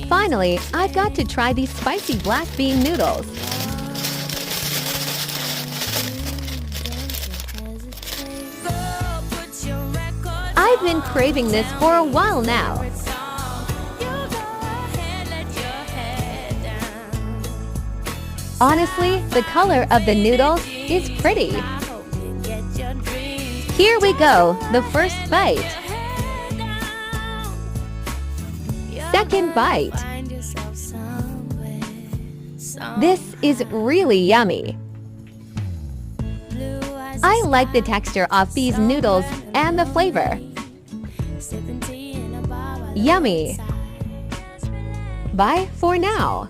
Finally, I've got to try these spicy black bean noodles. I've been craving this for a while now. Honestly, the color of the noodles is pretty. Here we go, the first bite. Second bite. This is really yummy. I like the texture of these noodles and the flavor. Yummy. Bye for now.